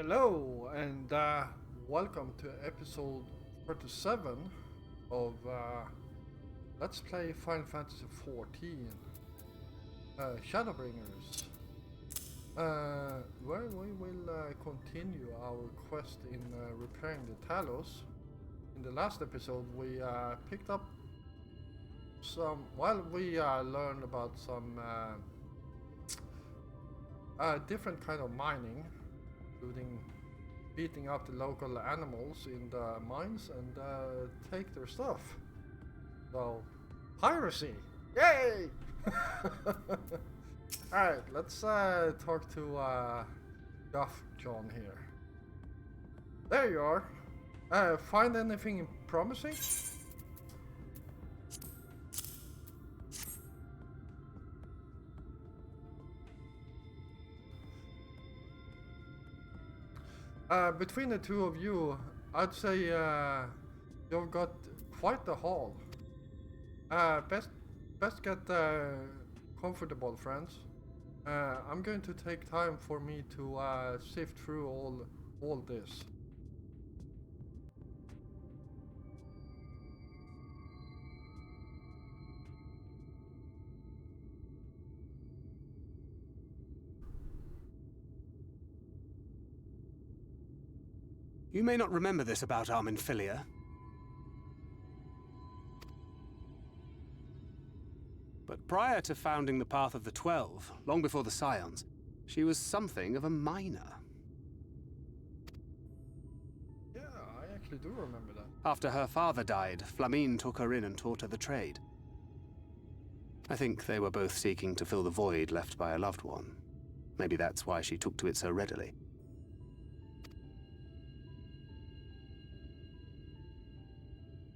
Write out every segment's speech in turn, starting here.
Hello and welcome to episode 37 of Let's Play Final Fantasy 14 Shadowbringers, where we will continue our quest in repairing the Talos. In the last episode we picked up some, we learned about some different kind of mining, including beating up the local animals in the mines and take their stuff. So, piracy! Yay! Alright, let's talk to Guff John here. There you are. Find anything promising? Between the two of you, I'd say you've got quite the haul. Best get comfortable, friends. I'm going to take time for me to sift through all this. You may not remember this about Arminfilia, but prior to founding the Path of the 12, long before the Scions, she was something of a miner. Yeah, I actually do remember that. After her father died, Flamine took her in and taught her the trade. I think they were both seeking to fill the void left by a loved one. Maybe that's why she took to it so readily.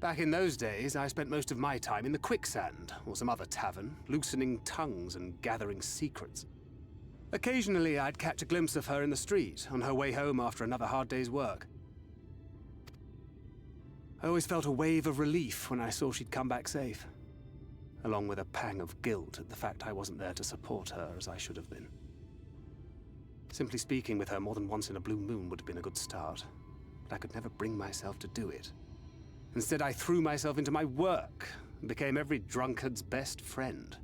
Back in those days, I spent most of my time in the Quicksand, or some other tavern, loosening tongues and gathering secrets. Occasionally, I'd catch a glimpse of her in the street, on her way home after another hard day's work. I always felt a wave of relief when I saw she'd come back safe, along with a pang of guilt at the fact I wasn't there to support her as I should have been. Simply speaking with her more than once in a blue moon would have been a good start, but I could never bring myself to do it. Instead, I threw myself into my work and became every drunkard's best friend.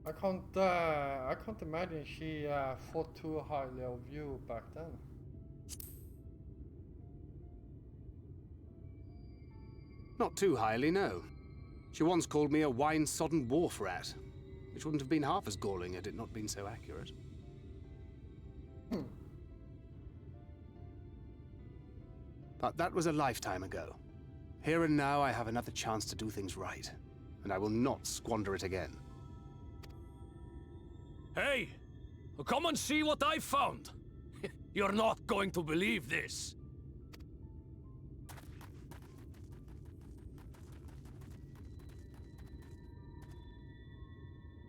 I can't imagine she thought too highly of you back then. Not too highly, no. She once called me a wine-sodden wharf rat, which wouldn't have been half as galling had it not been so accurate. But that was a lifetime ago. Here and now I have another chance to do things right, and I will not squander it again. Hey! Come and see what I found! You're not going to believe this!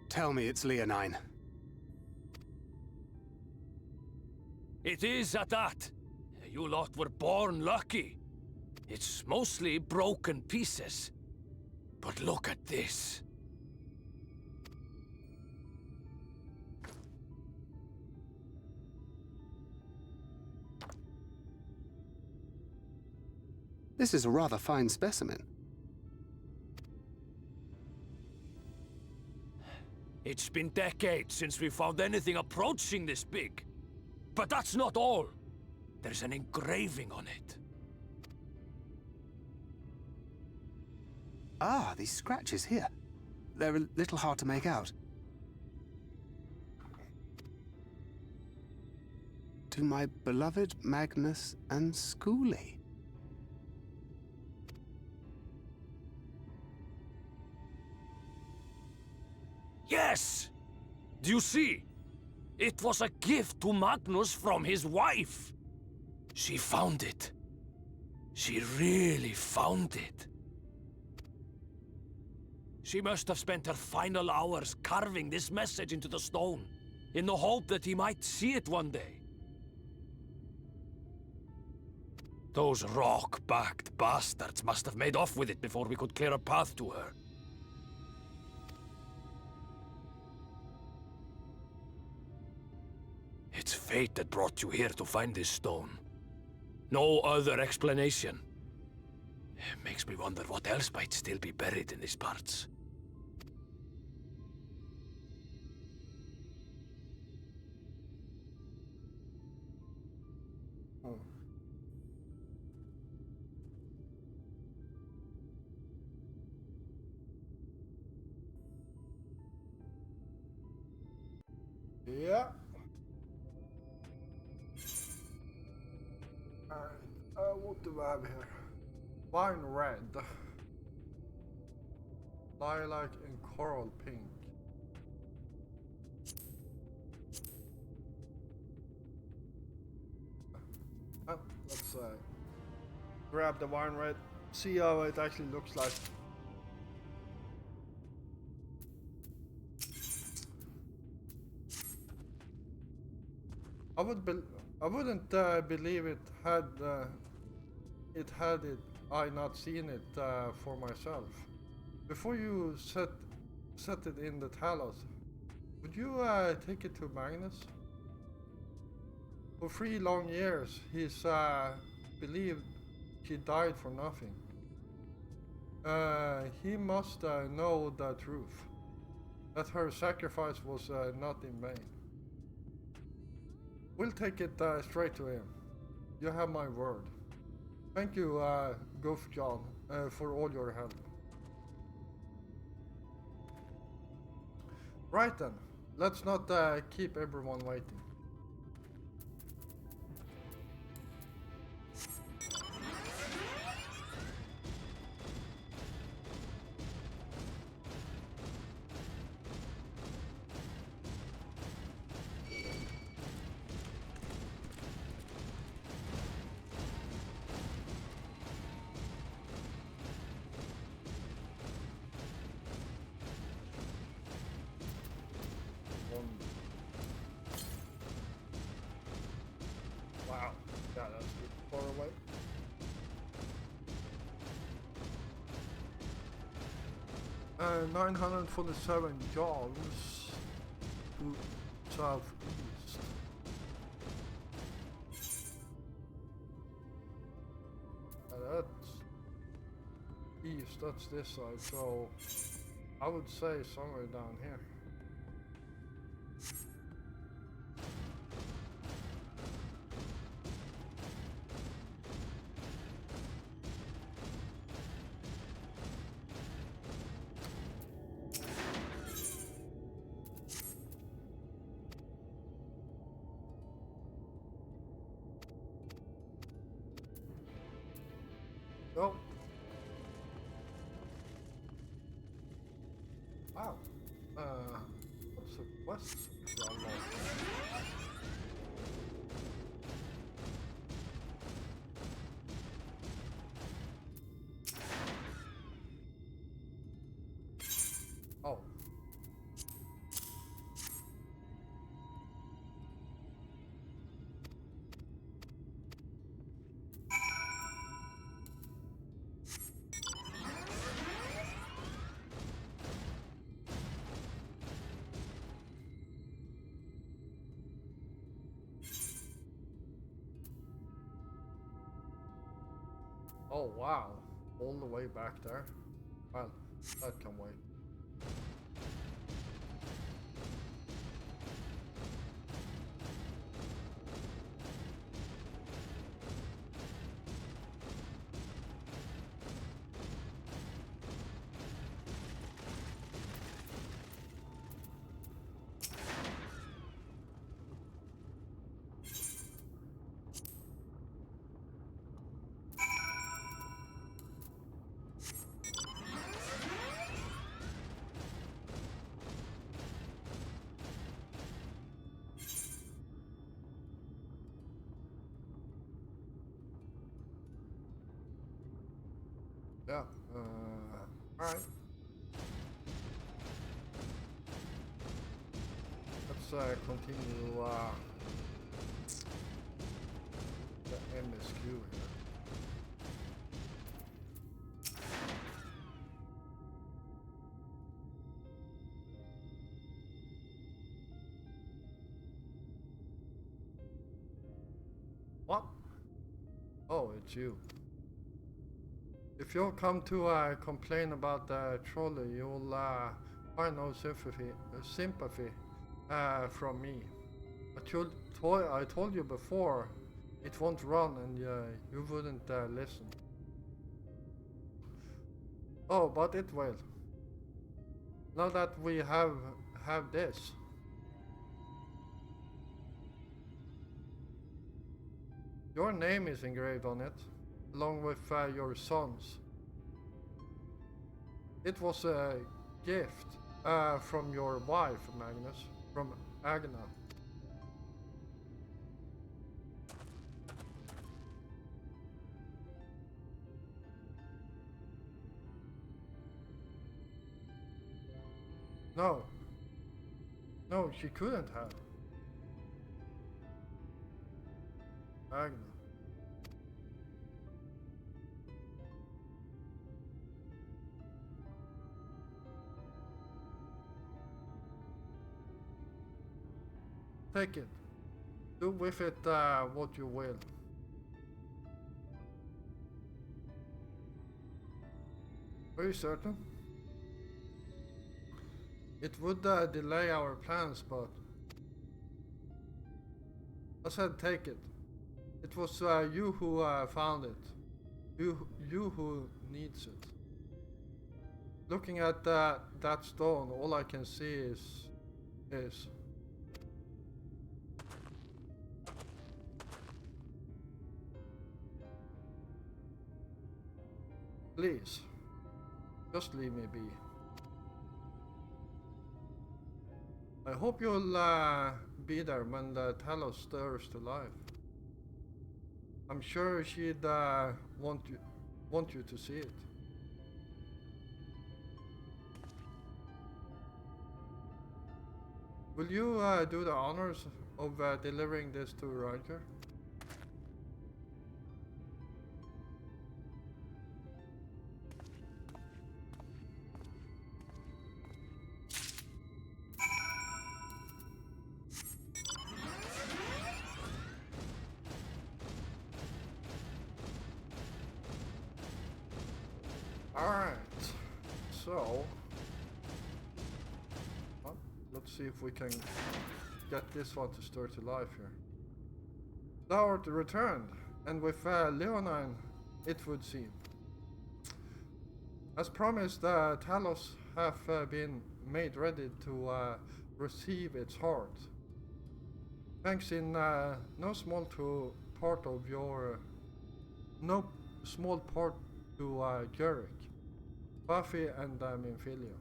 Tell me it's Leonine. It is at that. You lot were born lucky. It's mostly broken pieces. But look at this. This is a rather fine specimen. It's been decades since we found anything approaching this big. But that's not all. There's an engraving on it. Ah, these scratches here. They're a little hard to make out. To my beloved Magnus and Schoolie. Yes! Do you see? It was a gift to Magnus from his wife. She found it. She really found it. She must have spent her final hours carving this message into the stone, in the hope that he might see it one day. Those rock-backed bastards must have made off with it before we could clear a path to her. It's fate that brought you here to find this stone. No other explanation. It makes me wonder what else might still be buried in these parts. Hmm. Yeah. Alright, what do I have here? Wine red, lilac and coral pink. Let's grab the wine red, see how it actually looks like. I wouldn't believe it had I not seen it for myself. Before you set it in the Talos, would you take it to Magnus? For 3 long years, he's believed she died for nothing. He must know the truth, that her sacrifice was not in vain. We'll take it straight to him. You have my word. Thank you, Goof John, for all your help. Right then, let's not keep everyone waiting. Wow, yeah, that's far away. Uh, 947 yards to southeast. That's east, that's this side, so I would say somewhere down here. Oh. Wow. What's the quest? Oh. Oh wow, all the way back there. Well, that can wait. Yeah, alright. Let's continue the MSQ here. What? Oh, it's you. If you'll come to complain about the trolley, you'll find no sympathy from me. I told you before, it won't run, and you wouldn't listen. Oh, but it will. Now that we have this. Your name is engraved on it, along with your son's. It was a gift from your wife, Magnus, from Agna. No. No, she couldn't have. Agna. Take it. Do with it what you will. Are you certain? It would delay our plans, but I said take it. It was you who found it. You who needs it. Looking at that stone, all I can see is please, just leave me be. I hope you'll be there when the Talos stirs to life. I'm sure she'd want you to see it. Will you do the honors of delivering this to Roger? Alright, so let's see if we can get this one to stir to life here. Thou returned, and with Leonine, it would seem. As promised, Talos have been made ready to receive its heart. Thanks in no small part to Jurek, Buffy, and Minfilia.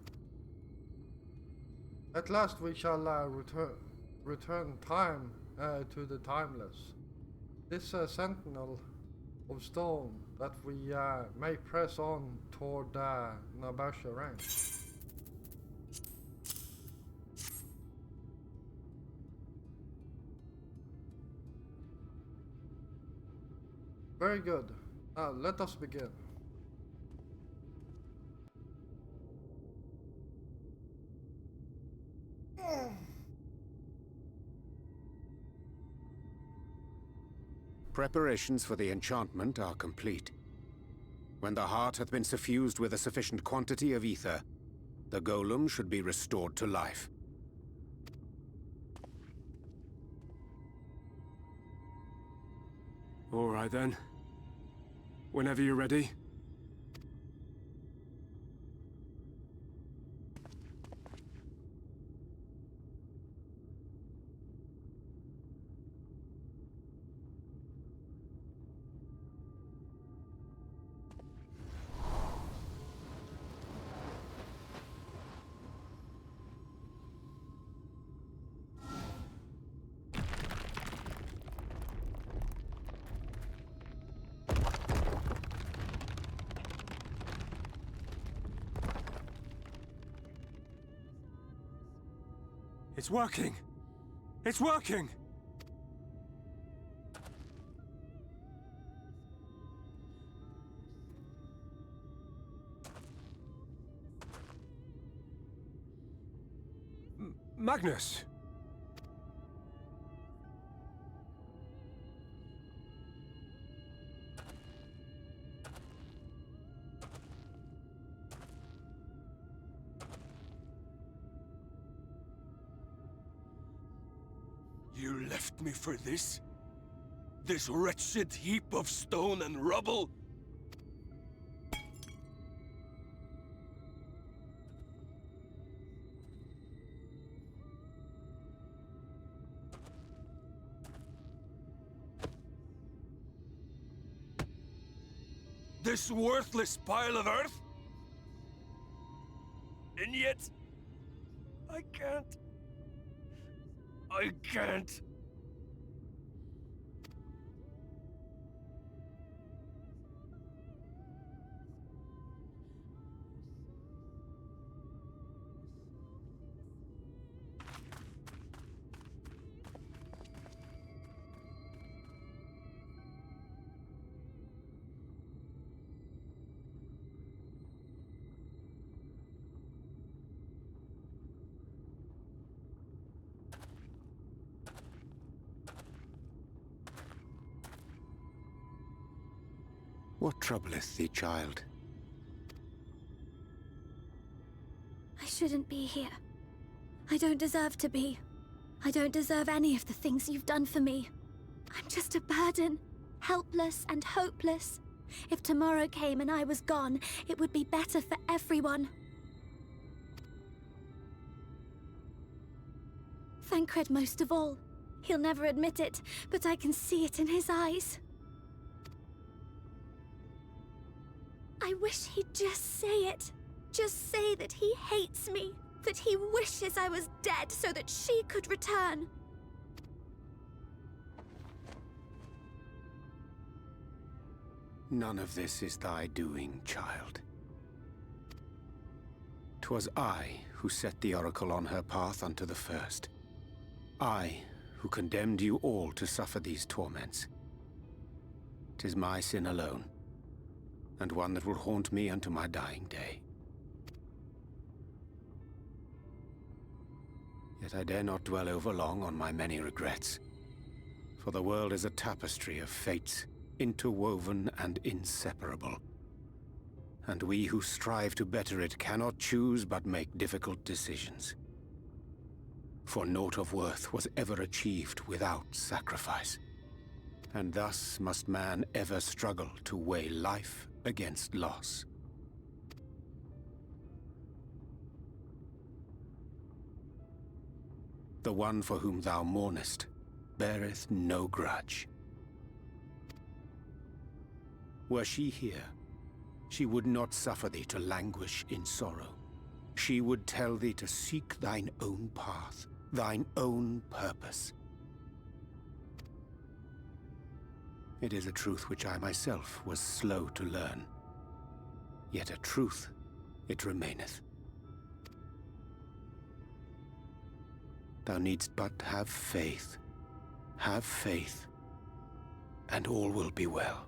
At last we shall return time to the timeless. This sentinel of stone that we may press on toward Nabasha range. Very good. Now let us begin. Preparations for the enchantment are complete. When the heart hath been suffused with a sufficient quantity of ether, the golem should be restored to life. All right then. Whenever you're ready. It's working! It's working! Magnus! You left me for this? This wretched heap of stone and rubble? This worthless pile of earth? And yet, I can't. I can't. What troubleth thee, child? I shouldn't be here. I don't deserve to be. I don't deserve any of the things you've done for me. I'm just a burden, helpless and hopeless. If tomorrow came and I was gone, it would be better for everyone. Thancred most of all. He'll never admit it, but I can see it in his eyes. I wish he'd just say it. Just say that he hates me, that he wishes I was dead so that she could return. None of this is thy doing, child. 'Twas I who set the Oracle on her path unto the first. I who condemned you all to suffer these torments. 'Tis my sin alone, and one that will haunt me unto my dying day. Yet I dare not dwell over long on my many regrets, for the world is a tapestry of fates, interwoven and inseparable. And we who strive to better it cannot choose but make difficult decisions. For naught of worth was ever achieved without sacrifice. And thus must man ever struggle to weigh life against loss. The one for whom thou mournest beareth no grudge. Were she here, she would not suffer thee to languish in sorrow. She would tell thee to seek thine own path, thine own purpose. It is a truth which I myself was slow to learn. Yet a truth it remaineth. Thou needst but have faith, and all will be well.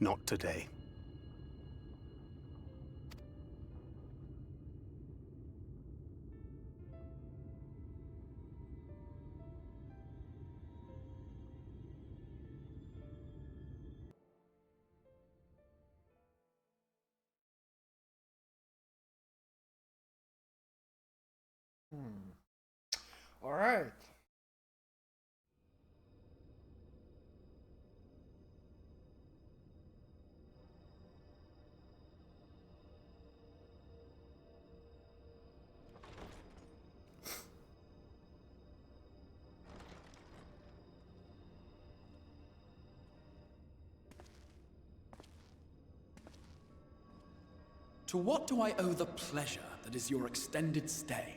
Not today. All right. To what do I owe the pleasure that is your extended stay?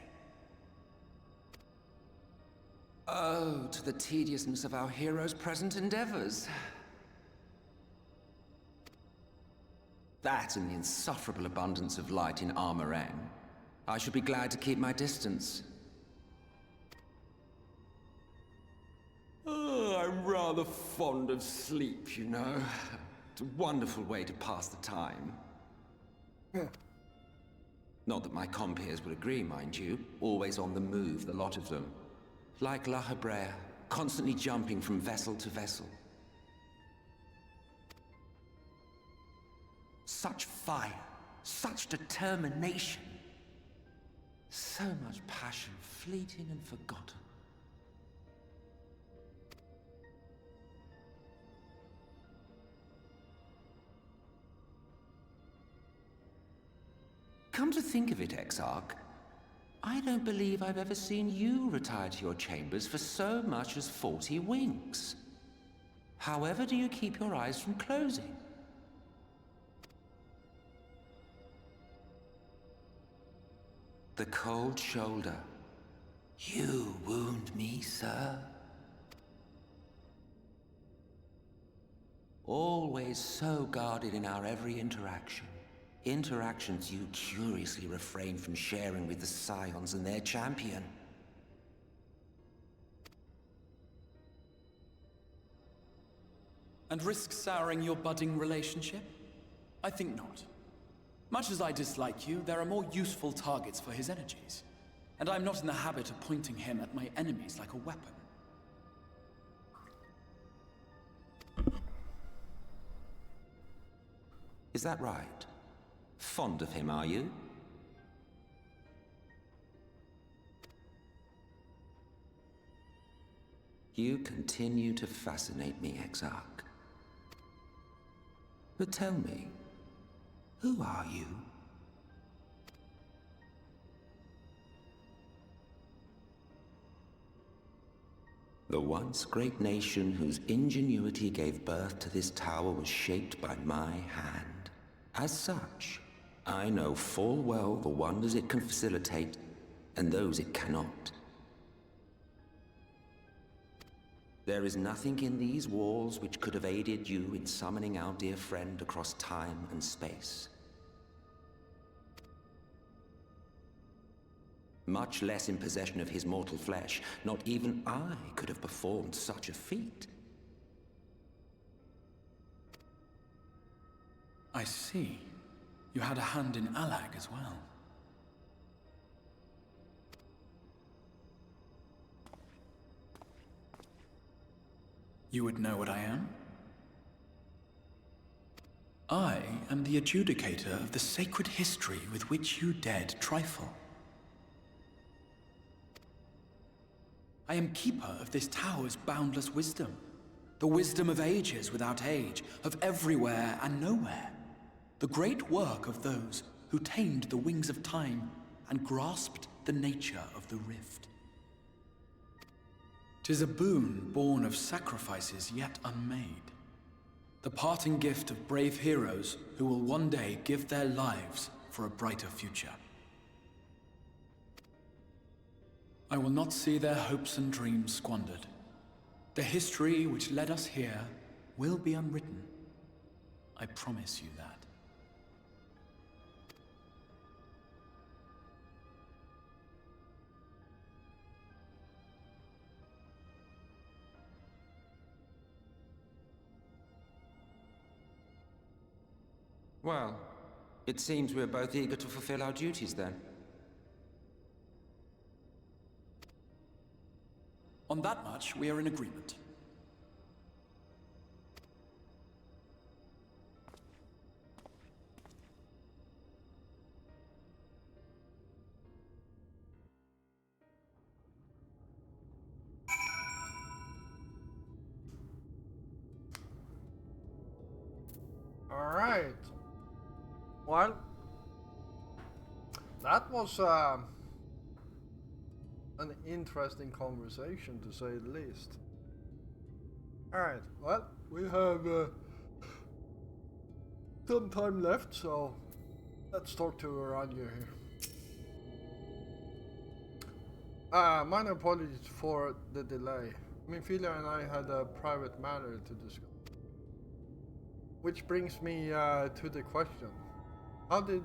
Oh, to the tediousness of our hero's present endeavors. That and the insufferable abundance of light in Armorang. I should be glad to keep my distance. Oh, I'm rather fond of sleep, you know. It's a wonderful way to pass the time. Not that my compeers would agree, mind you. Always on the move, the lot of them. Like La Hebrea, constantly jumping from vessel to vessel. Such fire, such determination. So much passion, fleeting and forgotten. Come to think of it, Exarch, I don't believe I've ever seen you retire to your chambers for so much as 40 winks. However do you keep your eyes from closing? The cold shoulder. You wound me, sir. Always so guarded in our every interaction. Interactions you curiously refrain from sharing with the Scions and their champion. And risk souring your budding relationship? I think not. Much as I dislike you, there are more useful targets for his energies. And I'm not in the habit of pointing him at my enemies like a weapon. Is that right? Fond of him, are you? You continue to fascinate me, Exarch. But tell me, who are you? The once great nation whose ingenuity gave birth to this tower was shaped by my hand. As such, I know full well the wonders it can facilitate, and those it cannot. There is nothing in these walls which could have aided you in summoning our dear friend across time and space. Much less in possession of his mortal flesh, not even I could have performed such a feat. I see. You had a hand in Alag as well. You would know what I am? I am the adjudicator of the sacred history with which you dared trifle. I am keeper of this tower's boundless wisdom. The wisdom of ages without age, of everywhere and nowhere. The great work of those who tamed the wings of time and grasped the nature of the rift. 'Tis a boon born of sacrifices yet unmade. The parting gift of brave heroes who will one day give their lives for a brighter future. I will not see their hopes and dreams squandered. The history which led us here will be unwritten. I promise you that. Well, it seems we're both eager to fulfill our duties then. On that much, we are in agreement. All right. Well, that was an interesting conversation, to say the least. Alright, well, we have some time left, so let's talk to Aranya here. Minor apologies for the delay. Minfilia and I had a private matter to discuss. Which brings me to the question. How did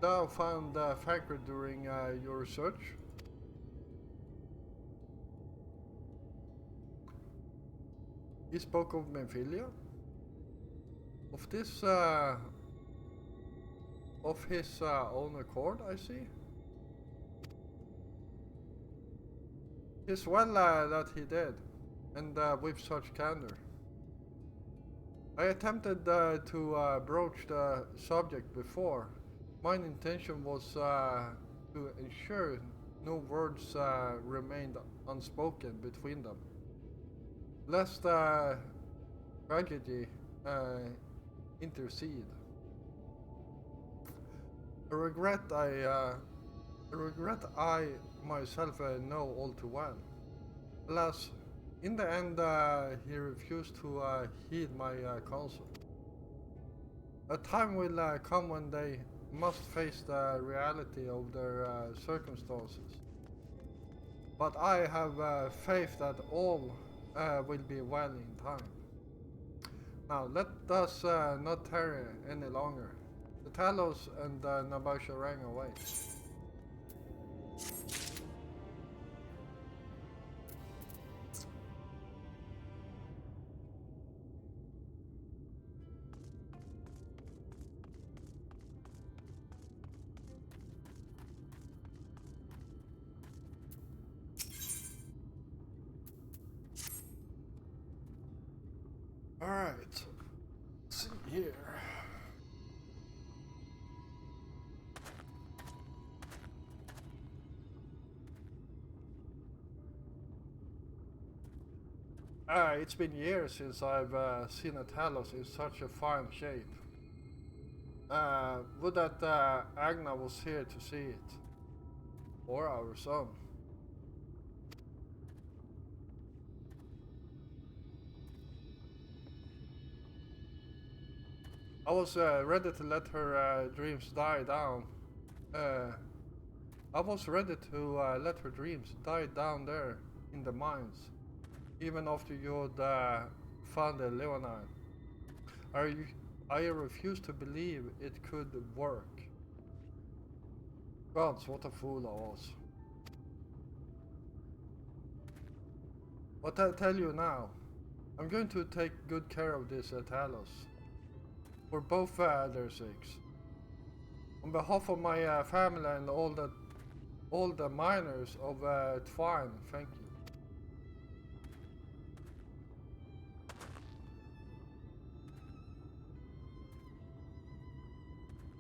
thou find Fankred during your research? He spoke of Memphilia? Of this, of his own accord, I see. 'Tis well that he did, and with such candor. I attempted to broach the subject before. My intention was to ensure no words remained unspoken between them, lest tragedy intercede. A regret I myself know all too well. Alas, in the end, he refused to heed my counsel. A time will come when they must face the reality of their circumstances. But I have faith that all will be well in time. Now, let us not tarry any longer. The Talos and Nabasharang await. Alright, let's see here. It's been years since I've seen a Talos in such a fine shape. Would that Agna was here to see it. Or our son. I was ready to let her dreams die down. I was ready to let her dreams die down there in the mines, even after you'd found the Leonine. I refused to believe it could work. Gods, what a fool I was. But I tell you now, I'm going to take good care of this Talos. For both their sakes. On behalf of my family and all the miners of Twine, thank you.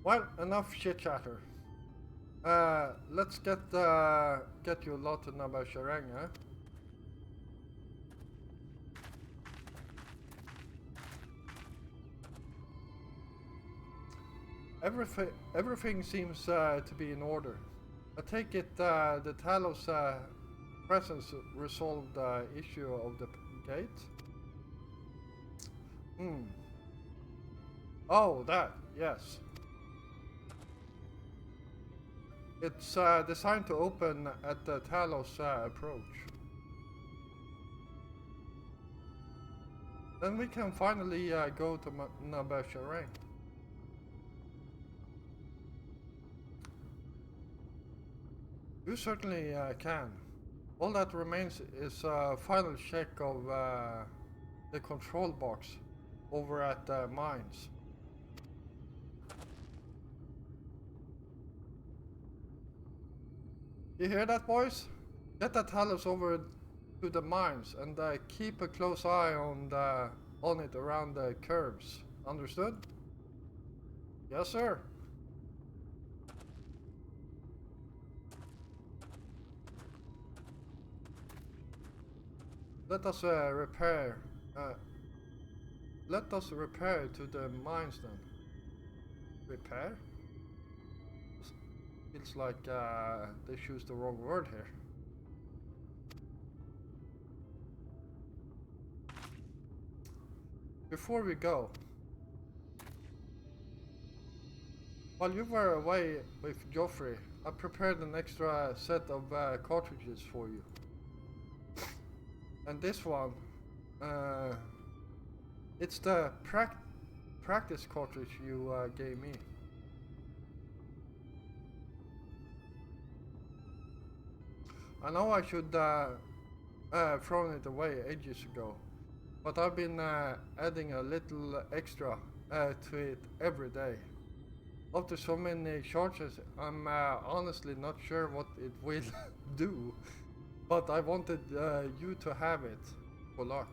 Well, enough chit chatter. Let's get you a lot of Nabasharang, eh? Everything seems to be in order. I take it the Talos presence resolved the issue of the gate? Oh, that, yes. It's designed to open at the Talos approach. Then we can finally go to Nabasharang. You certainly can. All that remains is a final check of the control box over at the mines. You hear that, boys? Get that Talos over to the mines and keep a close eye on it around the curves. Understood? Yes, sir. Let us repair. Let us repair to the mines then. Repair? Feels like they choose the wrong word here. Before we go, while you were away with Joffrey, I prepared an extra set of cartridges for you. And this one, it's the practice cartridge you gave me. I know I should thrown it away ages ago, but I've been adding a little extra to it every day. After so many charges, I'm honestly not sure what it will do, but I wanted you to have it for luck.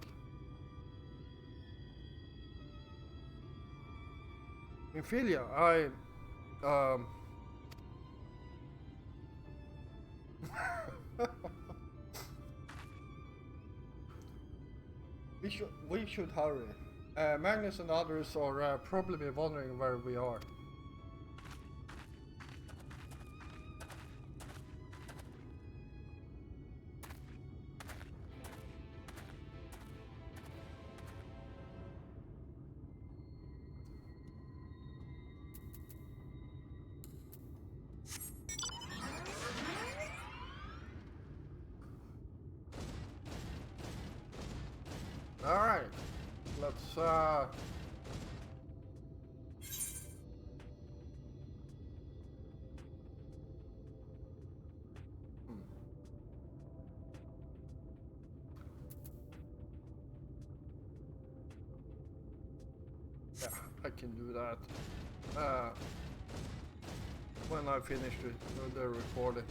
In Philia, we should hurry. Magnus and others are probably wondering where we are. Alright, let's yeah, I can do that when I finish the recording.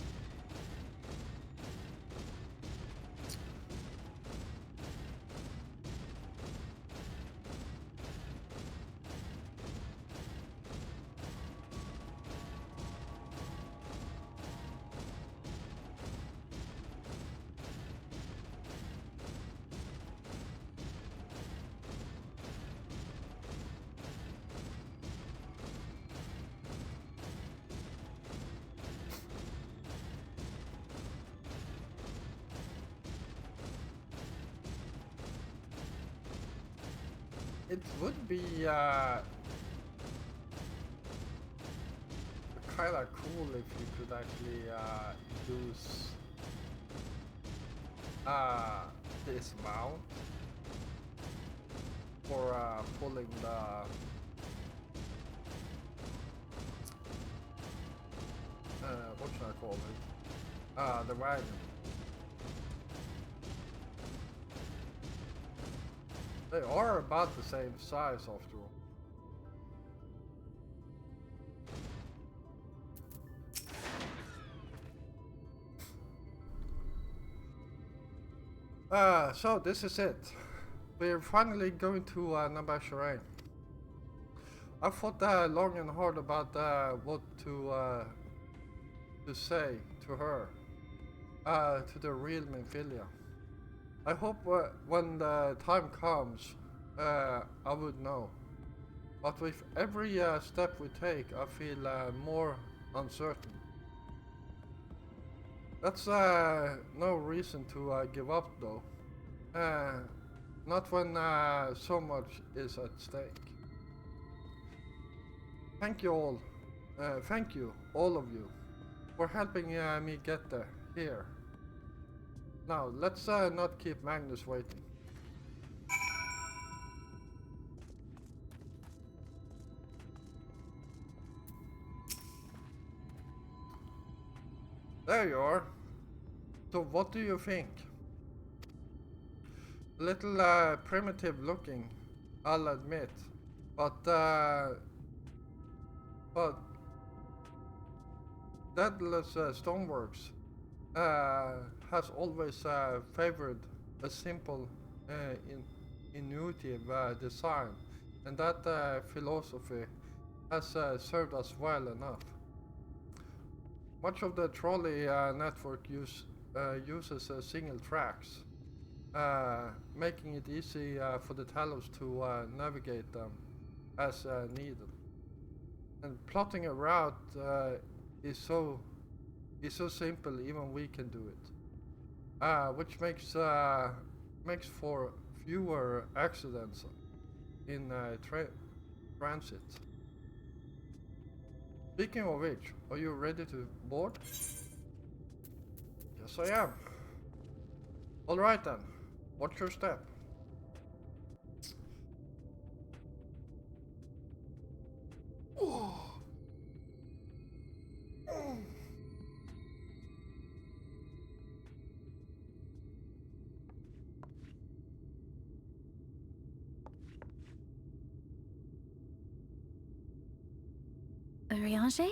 It would be kind of cool if you could actually use this mount for pulling what should I call it? The wagon. They are about the same size after all. So this is it. We're finally going to Nabasharain. I thought long and hard about what to say to her, to the real Minfilia. I hope when the time comes, I would know. But with every step we take, I feel more uncertain. That's no reason to give up though. Not when so much is at stake. Thank you all. Thank you, all of you, for helping me get there, here. Now, let's not keep Magnus waiting. There you are. So what do you think? A little primitive looking, I'll admit, but Daedalus Stoneworks has always favored a simple, intuitive design, and that philosophy has served us well enough. Much of the trolley network uses single tracks, making it easy for the Talos to navigate them as needed. And plotting a route is so simple, even we can do it, which makes for fewer accidents in transit. Speaking of which, are you ready to board? Yes, I am. All right then. Watch your step. Urianger?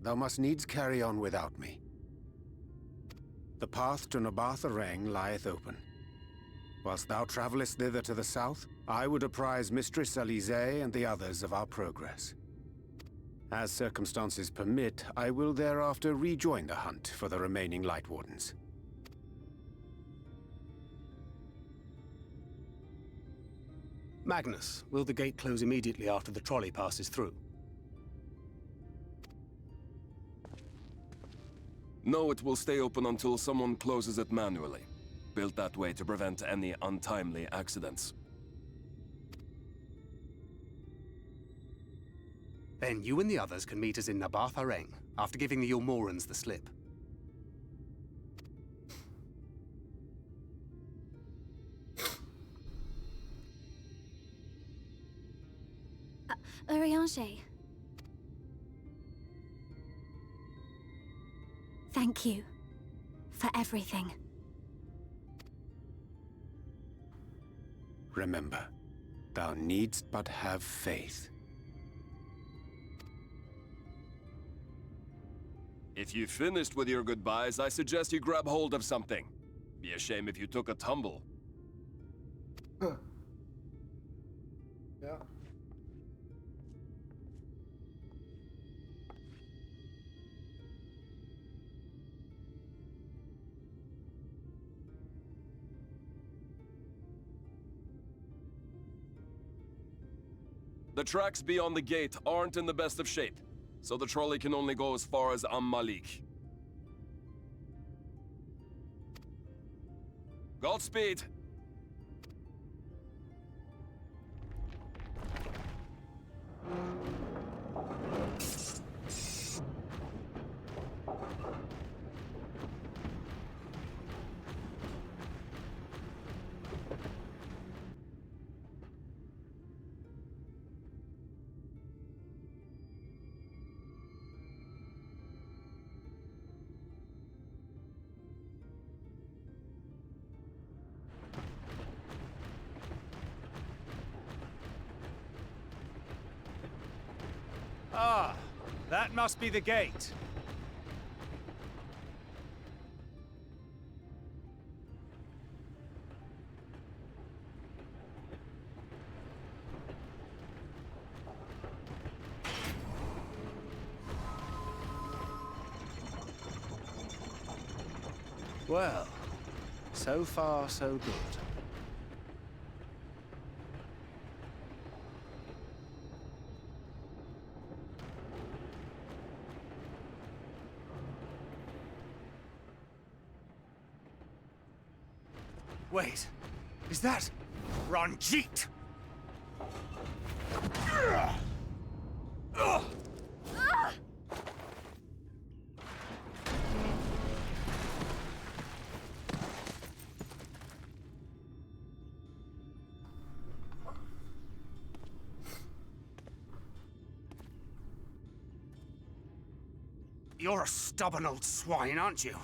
Thou must needs carry on without me. The path to Nabarth Areng lieth open. Whilst thou travellest thither to the south, I would apprise Mistress Alize and the others of our progress. As circumstances permit, I will thereafter rejoin the hunt for the remaining Light Wardens. Magnus, will the gate close immediately after the trolley passes through? No, it will stay open until someone closes it manually. Built that way to prevent any untimely accidents. Then you and the others can meet us in Nabarth Areng, after giving the Ilmorans the slip. Urianger. Thank you for everything. Remember, thou needst but have faith. If you've finished with your goodbyes, I suggest you grab hold of something. Be a shame if you took a tumble. Yeah. The tracks beyond the gate aren't in the best of shape, so the trolley can only go as far as Malik. Godspeed! Ah, that must be the gate. Well, so far so good. Wait, is that Ranjit? You're a stubborn old swine, aren't you?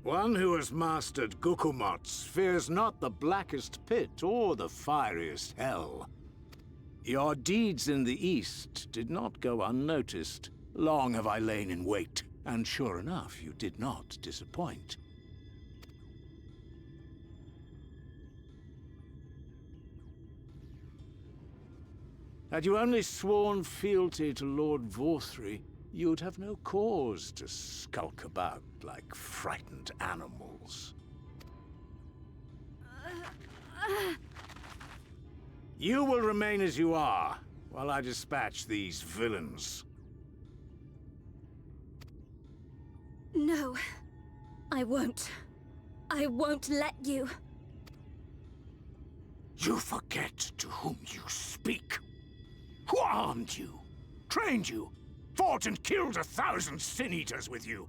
One who has mastered Gukumots fears not the blackest pit or the fieriest hell. Your deeds in the east did not go unnoticed. Long have I lain in wait, and sure enough, you did not disappoint. Had you only sworn fealty to Lord Vorthry, you'd have no cause to skulk about like frightened animals. You will remain as you are, while I dispatch these villains. No, I won't. I won't let you. You forget to whom you speak. Who armed you, trained you, fought and killed 1,000 sin-eaters with you?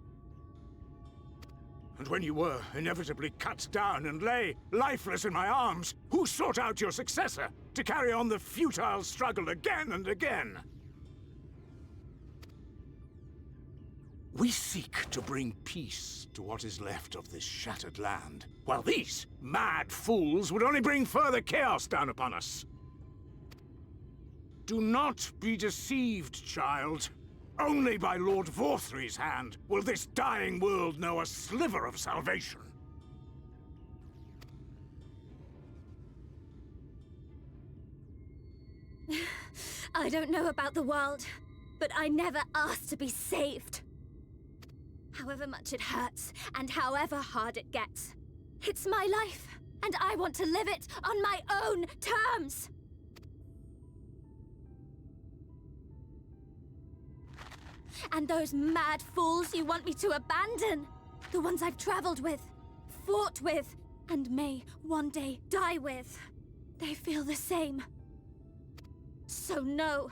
And when you were inevitably cut down and lay lifeless in my arms, who sought out your successor to carry on the futile struggle again and again? We seek to bring peace to what is left of this shattered land, while these mad fools would only bring further chaos down upon us. Do not be deceived, child. Only by Lord Vorthry's hand will this dying world know a sliver of salvation. I don't know about the world, but I never asked to be saved. However much it hurts, and however hard it gets. It's my life, and I want to live it on my own terms! And those mad fools you want me to abandon, the ones I've traveled with, fought with, and may one day die with, they feel the same. So no,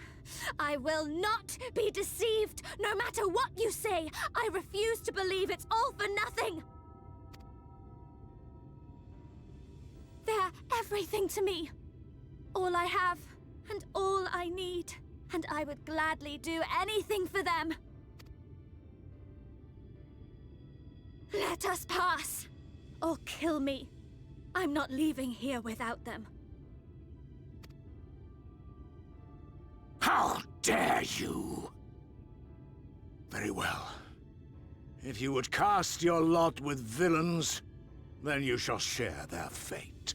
I will not be deceived, no matter what you say. I refuse to believe it's all for nothing. They're everything to me. All I have, and all I need. And I would gladly do anything for them. Let us pass, or kill me. I'm not leaving here without them. How dare you! Very well. If you would cast your lot with villains, then you shall share their fate.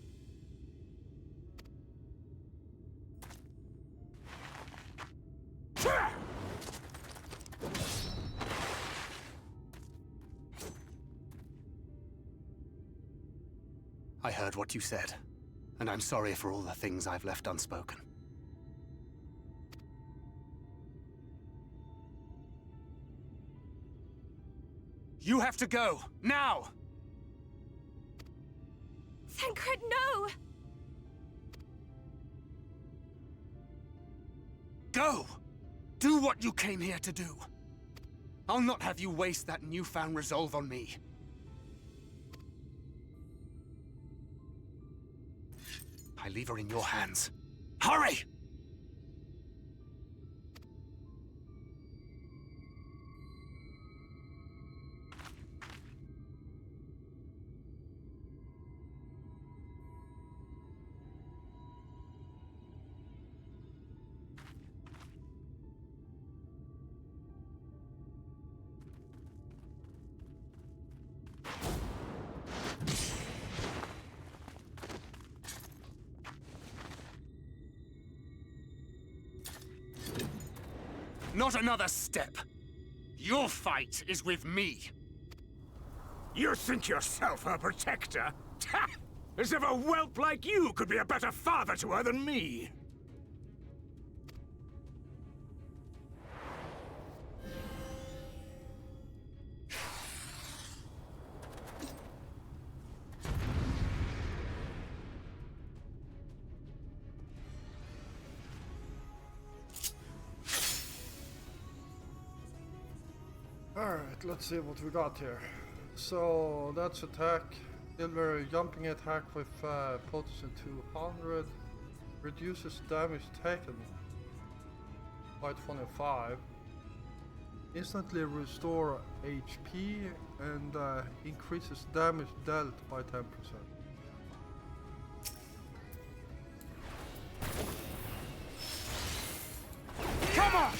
I heard what you said, and I'm sorry for all the things I've left unspoken. You have to go, now! Thancred, no! Go! Do what you came here to do. I'll not have you waste that newfound resolve on me. I leave her in your hands. Hurry! Not another step. Your fight is with me. You think yourself her protector? Ha! As if a whelp like you could be a better father to her than me! Alright, let's see what we got here. So that's attack. Silver jumping attack with potency 200. Reduces damage taken by 25. Instantly restore HP and increases damage dealt by 10%. Come on!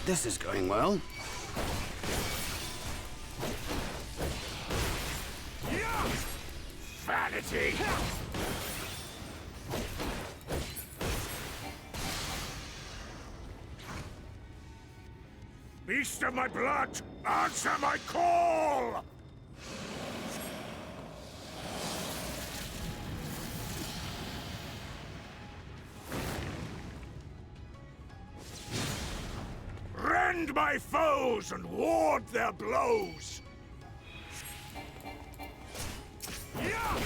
This is going well. Vanity! Beast of my blood, answer my call! Rend my foes and ward their blows! Yeah!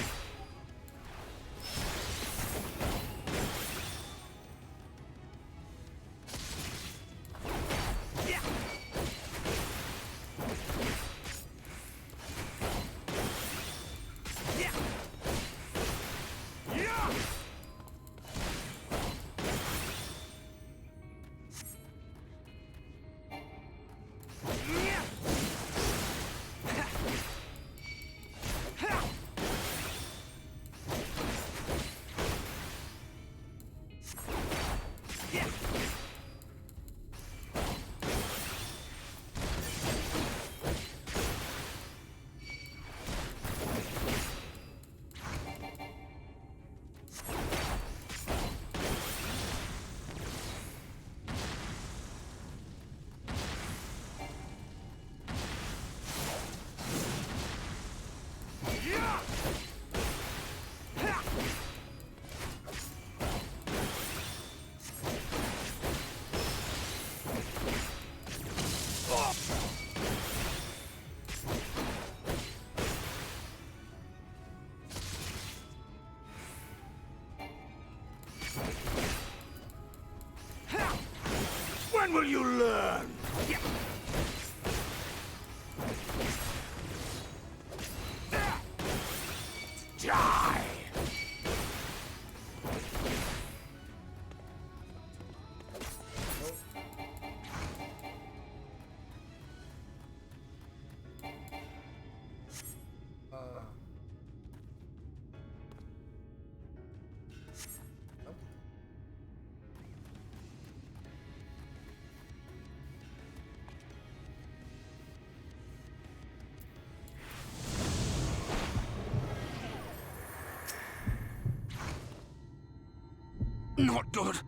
When will you learn? Die! Not good.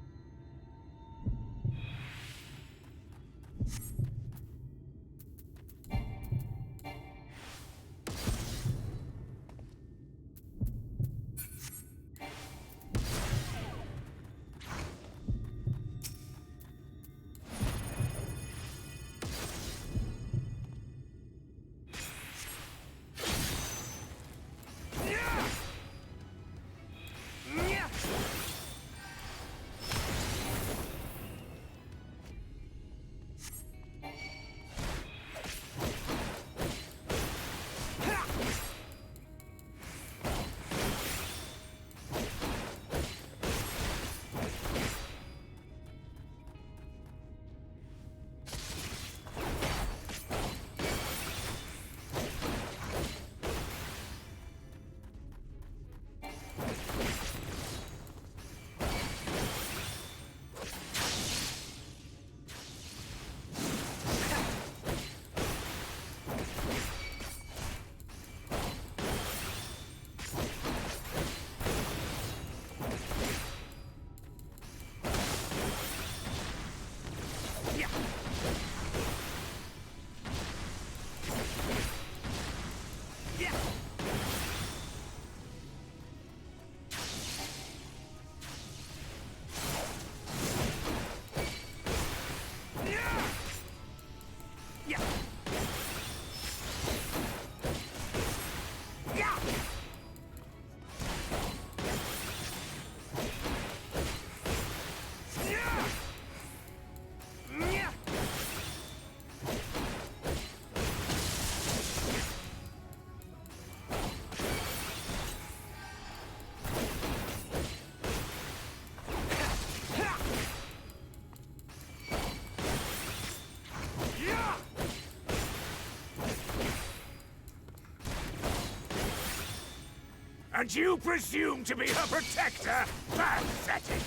And you presume to be her protector? Pathetic!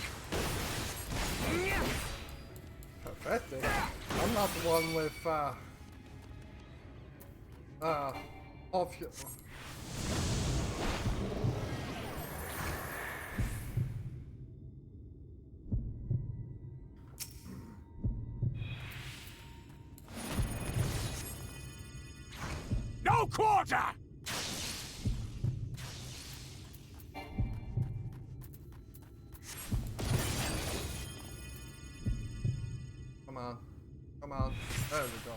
Pathetic? I'm not the one with off your. No quarter! Come on. Come on. There we go.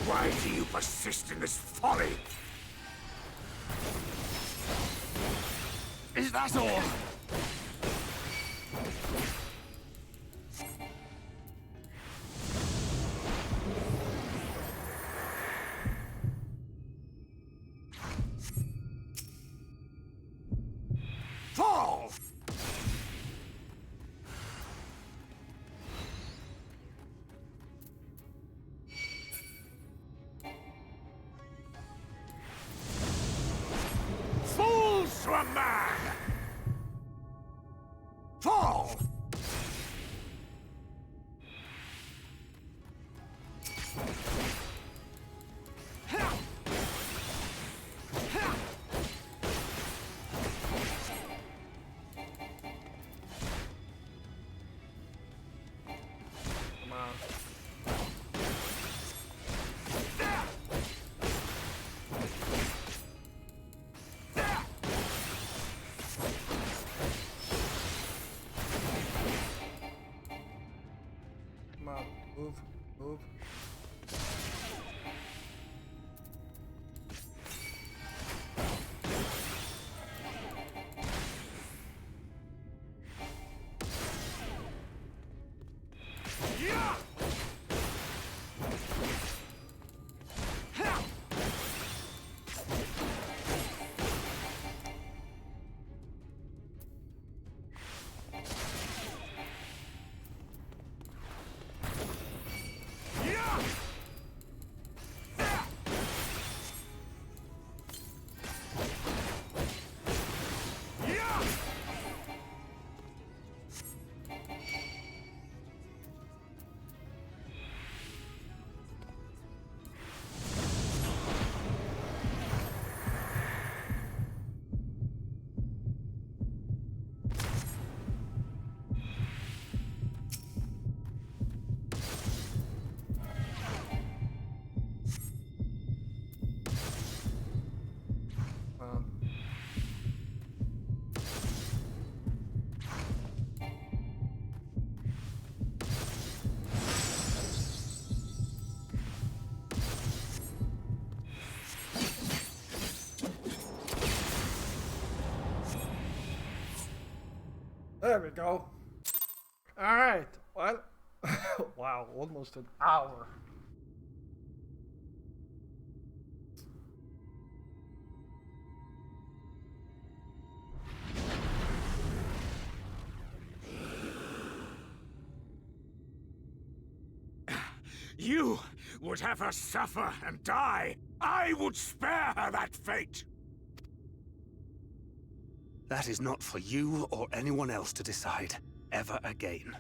Why do you persist in this folly? Is that all? Fall! Fools to a man! Fall! Come on. Come on. Move. Move. There we go. Alright, well, wow, almost an hour. You would have her suffer and die. I would spare her that fate. That is not for you or anyone else to decide, ever again.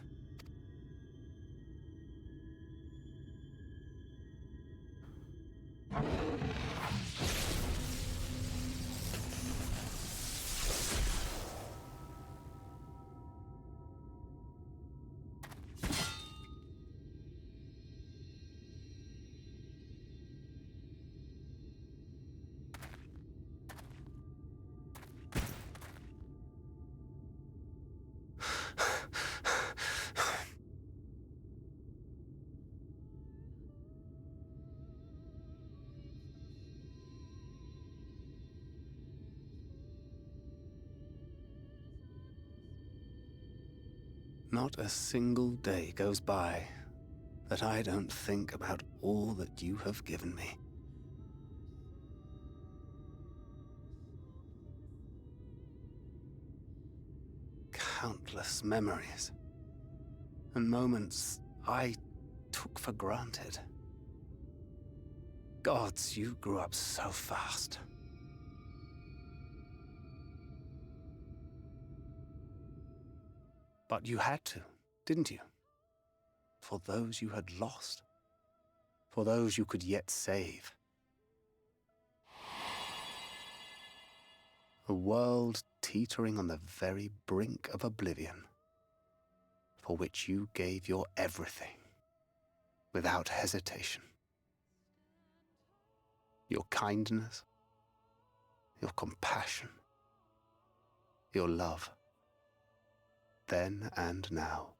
Not a single day goes by that I don't think about all that you have given me. Countless memories, and moments I took for granted. Gods, you grew up so fast. But you had to, didn't you? For those you had lost. For those you could yet save. A world teetering on the very brink of oblivion, for which you gave your everything, without hesitation. Your kindness, your compassion, your love. Then and now.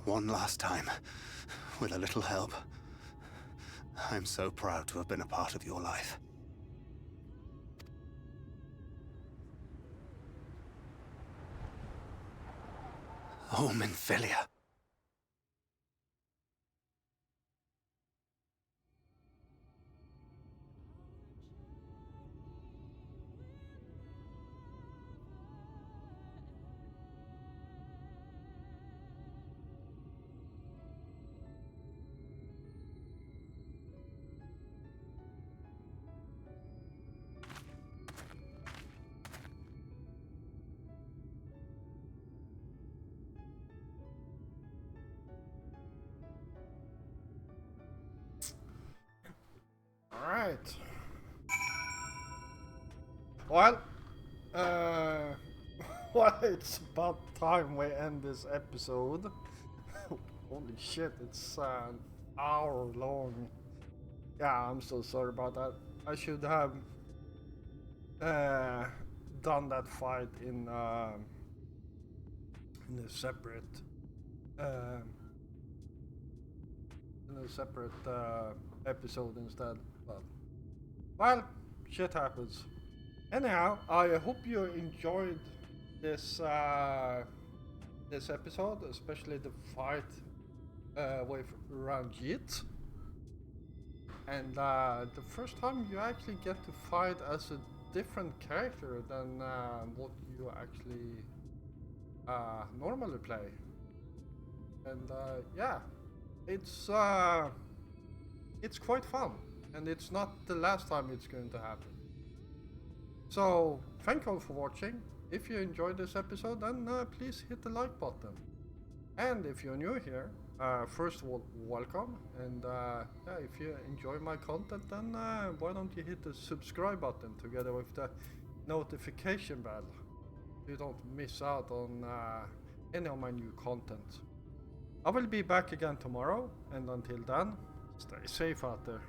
One last time, with a little help. I'm so proud to have been a part of your life. Oh, Minfilia. Alright. Well, well, it's about time we end this episode. Holy shit, it's an hour long. Yeah, I'm so sorry about that. I should have done that fight in a separate episode instead. But well, shit happens. Anyhow, I hope you enjoyed this this episode, especially the fight with Ranjit. And the first time you actually get to fight as a different character than what you actually normally play. And yeah, it's quite fun, and it's not the last time it's going to happen. So thank you all for watching. If you enjoyed this episode, then please hit the like button. And if you're new here, first of all, welcome. And yeah, if you enjoy my content, then why don't you hit the subscribe button together with the notification bell, so you don't miss out on any of my new content. I will be back again tomorrow, and until then, stay safe out there.